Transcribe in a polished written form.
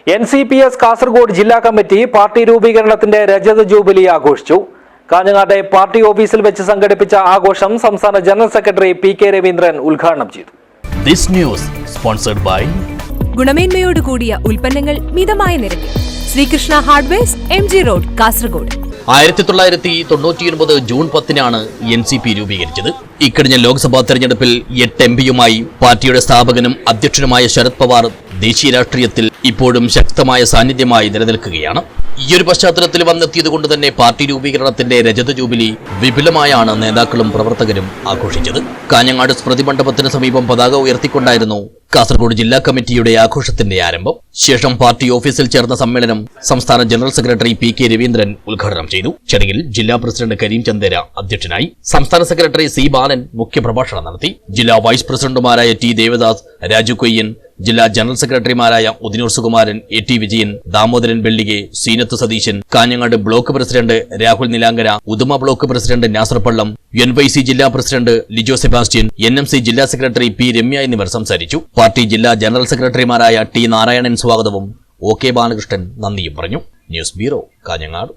NCPS Kasaragod ജില്ലാ committee party രൂപീകരണത്തിന്റെ രജത ജൂബിലി ആഘോഷിച്ചു. കാഞ്ഞങ്ങാട്ടെ പാർട്ടി ഓഫീസിൽ വെച്ച് സംഘടിപ്പിച്ച ആഘോഷം സംസ്ഥാന ജനറൽ സെക്രട്ടറി PK രവീന്ദ്രൻ ഉദ്ഘാടനം ചെയ്തു. ഗുണമേന്മയോട് കൂടിയ ഉൽപ്പന്നങ്ങൾ മിതമായ നിരക്കിൽ Srikrishna hardwares MG road Kasaragod. 1999 June 10-നാണ് NCP രൂപീകരിച്ചത്. ഇക്കഴിഞ്ഞ ലോക്സഭാ തെരഞ്ഞെടുപ്പിൽ 8 MPയുമായി പാർട്ടിയുടെ സ്ഥാപകനും അധ്യക്ഷനുമായ ശരത് പവാർ ദേശീയ രാഷ്ട്രീയത്തിൽ ഇപ്പോഴും ശക്തമായ സാന്നിധ്യമായി നിലനിൽക്കുകയാണ്. ഈയൊരു പശ്ചാത്തലത്തിൽ വന്നെത്തിയതുകൊണ്ട് തന്നെ പാർട്ടി രൂപീകരണത്തിന്റെ രജത ജൂബിലി വിപുലമായാണ് നേതാക്കളും പ്രവർത്തകരും ആഘോഷിച്ചത്. കാഞ്ഞങ്ങാട് സ്മൃതി മണ്ഡപത്തിന് സമീപം പതാക ഉയർത്തിക്കൊണ്ടായിരുന്നു കാസർഗോഡ് ജില്ലാ കമ്മിറ്റിയുടെ ആഘോഷത്തിന്റെ ആരംഭം. ശേഷം പാർട്ടി ഓഫീസിൽ ചേർന്ന സമ്മേളനം സംസ്ഥാന ജനറൽ സെക്രട്ടറി PK രവീന്ദ്രൻ ഉദ്ഘാടനം ചെയ്തു. ചടങ്ങിൽ ജില്ലാ പ്രസിഡന്റ് കരീം ചന്ദേര അധ്യക്ഷനായി. സംസ്ഥാന സെക്രട്ടറി C ബാലൻ മുഖ്യപ്രഭാഷണം നടത്തി. ജില്ലാ വൈസ് പ്രസിഡന്റുമാരായ T ദേവദാസ്, രാജു കൊയ്യൻ, ജില്ലാ ജനറൽ സെക്രട്ടറിമാരായ Udinur Sukumaran, AT Vijayan, Damodaran Vellike, Seenath Satheesan, Kanhangad block president Rahul Nilankara, Uduma block president Nasar Pallam, NYC ജില്ലാ പ്രസിഡന്റ് ലിജോ സെബാസ്റ്റ്യൻ, NMC ജില്ലാ സെക്രട്ടറി P രമ്യ എന്നിവർ സംസാരിച്ചു. പാർട്ടി ജില്ലാ ജനറൽ സെക്രട്ടറിമാരായ T നാരായണൻ സ്വാഗതവും OK ബാലകൃഷ്ണൻ നന്ദിയും പറഞ്ഞു. News bureau, Kanhangad.